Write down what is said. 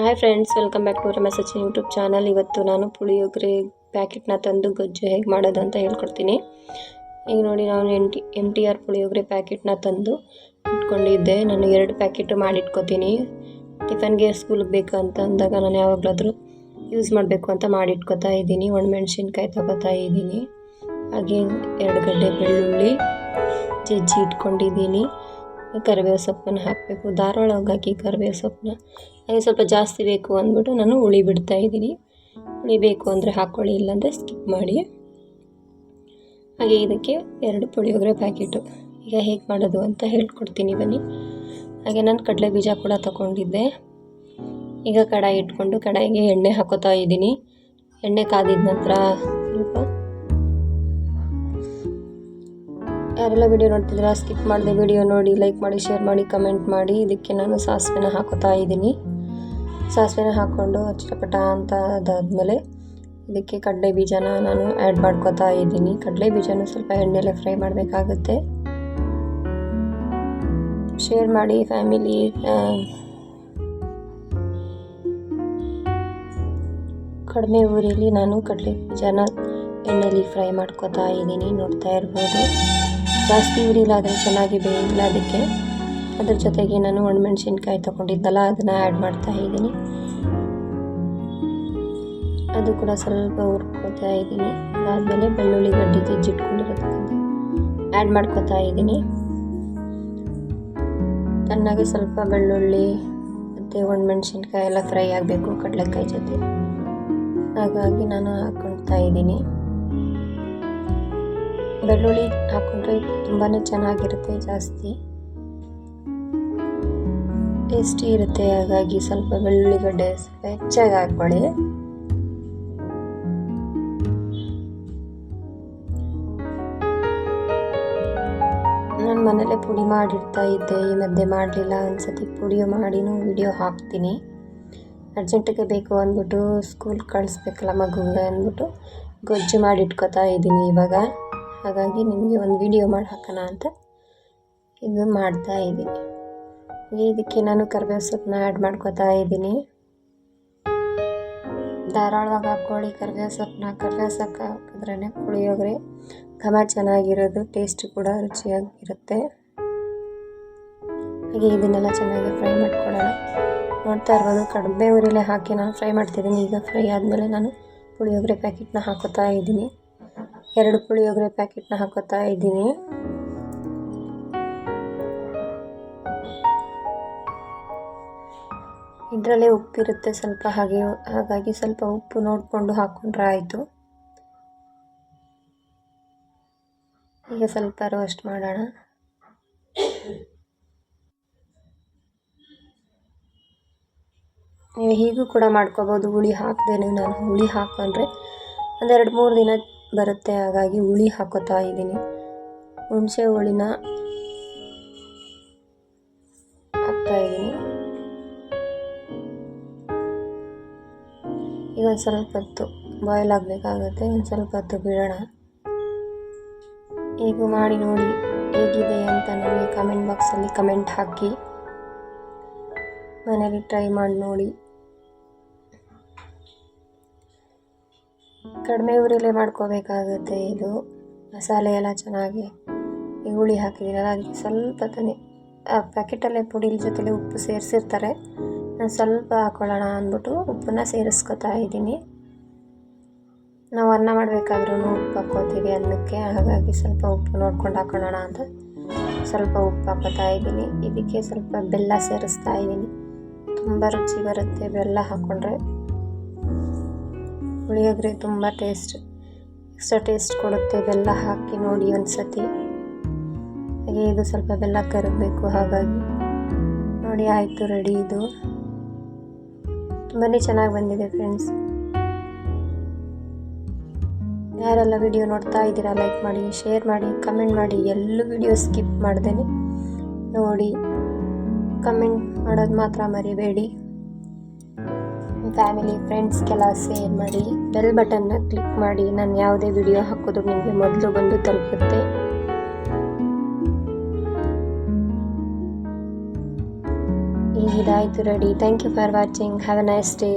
Hi friends, welcome back to Ramesh Sachin YouTube channel. ಇವತ್ತು ನಾನು ಪುಳಿಯೋಗರೆ ಪ್ಯಾಕೆಟ್ನ ತಂದು ಗೊಜ್ಜು ಹೇಗೆ ಮಾಡೋದು ಅಂತ ಹೇಳ್ಕೊಡ್ತೀನಿ. ಈಗ ನೋಡಿ, ನಾನು MTR ಪುಳಿಯೋಗರೆ ಪ್ಯಾಕೆಟ್ನ ತಂದು ಇಟ್ಕೊಂಡಿದ್ದೆ. ನಾನು 2 ಪ್ಯಾಕೆಟು ಮಾಡಿಟ್ಕೋತೀನಿ. ಟಿಫನ್ಗೆ ಸ್ಕೂಲಿಗೆ ಬೇಕು ಅಂತ ಅಂದಾಗ ನಾನು ಯಾವಾಗಲಾದರೂ ಯೂಸ್ ಮಾಡಬೇಕು ಅಂತ ಮಾಡಿಟ್ಕೋತಾ ಇದ್ದೀನಿ. ಒಣಮೆಣ್ಸಿನ್ಕಾಯಿ ತಗೋತಾ ಇದ್ದೀನಿ. ಹಾಗೆ 2 ಗಡ್ಡೆ ಬೆಳ್ಳುಳ್ಳಿ ಜಜ್ಜಿ ಇಟ್ಕೊಂಡಿದ್ದೀನಿ. ಕರಿಬೇವು ಸೊಪ್ಪನ್ನು ಹಾಕಬೇಕು. ಧಾರಾಳವಾಗಿ ಹಾಕಿ ಕರಿಬೇವು ಸೊಪ್ಪನ್ನ. ಹಾಗೆ ಸ್ವಲ್ಪ ಜಾಸ್ತಿ ಬೇಕು ಅಂದ್ಬಿಟ್ಟು ನಾನು ಹುಳಿ ಬಿಡ್ತಾ ಇದ್ದೀನಿ. ಹುಳಿ ಬೇಕು ಅಂದರೆ ಹಾಕ್ಕೊಳ್ಳಿ, ಇಲ್ಲಾಂದರೆ ಸ್ಕಿಪ್ ಮಾಡಿ. ಹಾಗೆ ಇದಕ್ಕೆ 2 ಪುಳಿಯೋಗರೆ ಪ್ಯಾಕೆಟು. ಈಗ ಹೇಗೆ ಮಾಡೋದು ಅಂತ ಹೇಳ್ಕೊಡ್ತೀನಿ ಬನ್ನಿ. ಹಾಗೆ ನಾನು ಕಡಲೆ ಬೀಜ ಕೂಡ ತಗೊಂಡಿದ್ದೆ. ಈಗ ಕಡಾಯಿ ಇಟ್ಕೊಂಡು ಕಡಾಯಿಗೆ ಎಣ್ಣೆ ಹಾಕೋತಾ ಇದ್ದೀನಿ. ಎಣ್ಣೆ ಕಾದಿದ ನಂತರ ಸ್ವಲ್ಪ, ಯಾರೆಲ್ಲ ವಿಡಿಯೋ ನೋಡ್ತಿದ್ದೀರಾ ಸ್ಕಿಪ್ ಮಾಡಿದೆ ವಿಡಿಯೋ ನೋಡಿ, ಲೈಕ್ ಮಾಡಿ, ಶೇರ್ ಮಾಡಿ, ಕಮೆಂಟ್ ಮಾಡಿ. ಇದಕ್ಕೆ ನಾನು ಸಾಸಿವೆನ ಹಾಕೋತಾ ಇದ್ದೀನಿ. ಸಾಸಿವೆನ ಹಾಕ್ಕೊಂಡು ಚಿಟಪಟ ಅಂತ ಅದಾದಮೇಲೆ ಇದಕ್ಕೆ ಕಡಲೆ ಬೀಜನ ನಾನು ಆ್ಯಡ್ ಮಾಡ್ಕೋತಾ ಇದ್ದೀನಿ. ಕಡಲೆ ಬೀಜನ ಸ್ವಲ್ಪ ಎಣ್ಣೆಲೆ ಫ್ರೈ ಮಾಡಬೇಕಾಗುತ್ತೆ. ಶೇರ್ ಮಾಡಿ ಫ್ಯಾಮಿಲಿ. ಕಡಿಮೆ ಊರಿಲಿ ನಾನು ಕಡಲೆ ಬೀಜನ ಎಣ್ಣೆಲಿ ಫ್ರೈ ಮಾಡ್ಕೋತಾ ಇದ್ದೀನಿ, ನೋಡ್ತಾ ಇರ್ಬೋದು. ಜಾಸ್ತಿ ಉರಿಲ್ಲ, ಆದರೆ ಚೆನ್ನಾಗಿ ಬೇಯಿಲ್ಲ. ಅದಕ್ಕೆ ಅದ್ರ ಜೊತೆಗೆ ನಾನು ಒಣಮೆಣ್ಸಿನ್ಕಾಯಿ ತೊಗೊಂಡಿದ್ದಲ್ಲ, ಅದನ್ನು ಆ್ಯಡ್ ಮಾಡ್ತಾ ಇದ್ದೀನಿ. ಅದು ಕೂಡ ಸ್ವಲ್ಪ ಹುರ್ಕೋತಾ ಇದ್ದೀನಿ. ಅದಾದಮೇಲೆ ಬೆಳ್ಳುಳ್ಳಿ ಗಡ್ಡೆ ಜಜ್ಜಿಟ್ಕೊಂಡಿರೋದಕ್ಕಂತ ಆ್ಯಡ್ ಮಾಡ್ಕೋತಾ ಇದ್ದೀನಿ. ಚೆನ್ನಾಗಿ ಸ್ವಲ್ಪ ಬೆಳ್ಳುಳ್ಳಿ ಮತ್ತು ಒಣಮೆಣ್ಸಿನ್ಕಾಯಿ ಎಲ್ಲ ಫ್ರೈ ಆಗಬೇಕು ಕಡಲೆಕಾಯಿ ಜೊತೆ. ಹಾಗಾಗಿ ನಾನು ಹಾಕ್ಕೊಳ್ತಾ ಇದ್ದೀನಿ. ಬೆಳ್ಳುಳ್ಳಿ ಹಾಕ್ಕೊಂಡ್ರೆ ತುಂಬಾ ಚೆನ್ನಾಗಿರುತ್ತೆ, ಜಾಸ್ತಿ ಟೇಸ್ಟಿ ಇರುತ್ತೆ. ಹಾಗಾಗಿ ಸ್ವಲ್ಪ ಬೆಳ್ಳುಳ್ಳಿ ಗಡ್ಡೆ ಸ್ವಲ್ಪ ಹೆಚ್ಚಾಗಿ ಹಾಕ್ಕೊಳ್ಳಿ. ನಾನು ಮನೇಲೆ ಪುಡಿ ಮಾಡಿಡ್ತಾ ಇದ್ದೆ, ಈ ಮಧ್ಯೆ ಮಾಡಲಿಲ್ಲ. ಒಂದ್ಸತಿ ಪುಡಿ ಮಾಡಿನೂ ವಿಡಿಯೋ ಹಾಕ್ತೀನಿ. ಅರ್ಜೆಂಟಿಗೆ ಬೇಕು ಅಂದ್ಬಿಟ್ಟು ಸ್ಕೂಲ್ ಕಳಿಸ್ಬೇಕಲ್ಲ ಮಗುವಿಗೆ ಅಂದ್ಬಿಟ್ಟು ಗೊಜ್ಜು ಮಾಡಿಟ್ಕೋತಾ ಇದ್ದೀನಿ ಇವಾಗ. ಹಾಗಾಗಿ ನಿಮಗೆ ಒಂದು ವಿಡಿಯೋ ಮಾಡಿ ಹಾಕೋಣ ಅಂತ ಇದು ಮಾಡ್ತಾ ಇದ್ದೀನಿ. ಇದಕ್ಕೆ ನಾನು ಕರಿಬೇವು ಸೊಪ್ಪನ್ನ ಆ್ಯಡ್ ಮಾಡ್ಕೋತಾ ಇದ್ದೀನಿ. ಧಾರಾಳವಾಗಿ ಹಾಕ್ಕೊಳ್ಳಿ ಕರಿಬೇವು ಸೊಪ್ಪನ್ನ. ಕರಿಬೇವು ಸೊಪ್ಪು ಹಾಕಿದ್ರೇ ಪುಳಿಯೋಗರೆ ಘಮ ಚೆನ್ನಾಗಿರೋದು, ಟೇಸ್ಟ್ ಕೂಡ ರುಚಿಯಾಗಿರುತ್ತೆ. ಹಾಗೆ ಇದನ್ನೆಲ್ಲ ಚೆನ್ನಾಗಿ ಫ್ರೈ ಮಾಡ್ಕೊಳ್ಳೋಣ. ನೋಡ್ತಾ ಇರ್ಬೋದು, ಕಡಿಮೆ ಉರಿಲೇ ಹಾಕಿ ನಾನು ಫ್ರೈ ಮಾಡ್ತಿದ್ದೀನಿ. ಈಗ ಫ್ರೈ ಆದಮೇಲೆ ನಾನು ಪುಳಿಯೋಗರೆ ಪ್ಯಾಕೆಟ್ನ ಹಾಕೋತಾ ಇದ್ದೀನಿ. 2 ಪುಳಿಯೋಗರೆ ಪ್ಯಾಕೆಟ್ನ ಹಾಕೋತಾ ಇದ್ದೀನಿ. ಇದರಲ್ಲೇ ಉಪ್ಪಿರುತ್ತೆ ಸ್ವಲ್ಪ, ಹಾಗಾಗಿ ಸ್ವಲ್ಪ ಉಪ್ಪು ನೋಡಿಕೊಂಡು ಹಾಕ್ಕೊಂಡ್ರೆ ಆಯಿತು. ಈಗ ಸ್ವಲ್ಪ ರೋಸ್ಟ್ ಮಾಡೋಣ. ನೀವು ಹೀಗೂ ಕೂಡ ಮಾಡ್ಕೋಬೋದು, ಹುಳಿ ಹಾಕ್ದೇನೆ. ನಾನು ಹುಳಿ ಹಾಕ್ಕೊಂಡ್ರೆ ಒಂದು 2-3 ದಿನ ಬರುತ್ತೆ, ಹಾಗಾಗಿ ಹುಳಿ ಹಾಕೋತಾ ಇದ್ದೀನಿ. ಹುಣಸೆ ಹುಳಿನ ಹಾಕ್ತಾ ಇದ್ದೀನಿ. ಈಗ ಒಂದು ಸ್ವಲ್ಪ ಹೊತ್ತು ಬಾಯ್ಲ್ ಆಗಬೇಕಾಗುತ್ತೆ, ಒಂದು ಸ್ವಲ್ಪ ಹೊತ್ತು ಬಿಡೋಣ. ಈಗ ಮಾಡಿ ನೋಡಿ ಹೇಗಿದೆ ಅಂತ ನನಗೆ ಕಮೆಂಟ್ ಬಾಕ್ಸಲ್ಲಿ ಕಮೆಂಟ್ ಹಾಕಿ. ಮನೇಲಿ ಟ್ರೈ ಮಾಡಿ ನೋಡಿ. ಕಡಿಮೆ ಉರಿಲೇ ಮಾಡ್ಕೋಬೇಕಾಗುತ್ತೆ. ಇದು ಮಸಾಲೆ ಎಲ್ಲ ಚೆನ್ನಾಗಿ ಈ ಹುಳಿ ಹಾಕಿದ್ದೀನಲ್ಲ, ಅದಕ್ಕೆ ಸ್ವಲ್ಪ ತಾನೇ ಆ ಪ್ಯಾಕೆಟಲ್ಲೇ ಪುಡಿ ಜೊತೆಲೆ ಉಪ್ಪು ಸೇರಿಸಿರ್ತಾರೆ. ನಾನು ಸ್ವಲ್ಪ ಹಾಕ್ಕೊಳ್ಳೋಣ ಅಂದ್ಬಿಟ್ಟು ಉಪ್ಪನ್ನ ಸೇರಿಸ್ಕೊತಾ ಇದ್ದೀನಿ. ನಾವು ಅನ್ನ ಮಾಡಬೇಕಾದ್ರೂ ಉಪ್ಪು ಹಾಕ್ಕೋತೀವಿ ಅನ್ನಕ್ಕೆ, ಹಾಗಾಗಿ ಸ್ವಲ್ಪ ಉಪ್ಪು ನೋಡ್ಕೊಂಡು ಹಾಕೊಳ್ಳೋಣ ಅಂತ ಸ್ವಲ್ಪ ಉಪ್ಪು ಹಾಕೋತಾ ಇದ್ದೀನಿ. ಇದಕ್ಕೆ ಸ್ವಲ್ಪ ಬೆಲ್ಲ ಸೇರಿಸ್ತಾ ಇದ್ದೀನಿ. ತುಂಬ ರುಚಿ ಬರುತ್ತೆ ಬೆಲ್ಲ ಹಾಕ್ಕೊಂಡ್ರೆ. ಪುಳಿಯೋಗರೆ ತುಂಬ ಎಕ್ಸ್ಟ್ರಾ ಟೇಸ್ಟ್ ಕೊಡುತ್ತೆ. ಬೆಲ್ಲ ಹಾಕಿ ನೋಡಿ ಒಂದ್ಸತಿ. ಹಾಗೆ ಇದು ಸ್ವಲ್ಪ ಬೆಲ್ಲ ಕರಗಬೇಕು, ಹಾಗಾಗಿ ನೋಡಿ ಆಯಿತು, ರೆಡಿ. ಇದು ತುಂಬಾ ಚೆನ್ನಾಗಿ ಬಂದಿದೆ ಫ್ರೆಂಡ್ಸ್. ಯಾರೆಲ್ಲ ವಿಡಿಯೋ ನೋಡ್ತಾ ಇದ್ದೀರಾ ಲೈಕ್ ಮಾಡಿ, ಶೇರ್ ಮಾಡಿ, ಕಮೆಂಟ್ ಮಾಡಿ. ಎಲ್ಲೂ ವಿಡಿಯೋ ಸ್ಕಿಪ್ ಮಾಡ್ದೇನೆ ನೋಡಿ. ಕಮೆಂಟ್ ಮಾಡೋದು ಮಾತ್ರ ಮರಿಬೇಡಿ. ಫ್ಯಾಮಿಲಿ ಫ್ರೆಂಡ್ಸ್ಗೆಲ್ಲ ಶೇರ್ ಮಾಡಿ. ಬೆಲ್ ಬಟನ್ನ ಕ್ಲಿಕ್ ಮಾಡಿ. ನಾನು ಯಾವುದೇ ವಿಡಿಯೋ ಹಾಕೋದು ನಿಮಗೆ ಮೊದಲು ಬಂದು ತಲುಪುತ್ತೆ. ಈಗ ಇದಾಯಿತು ready. Thank you for watching. Have a nice day.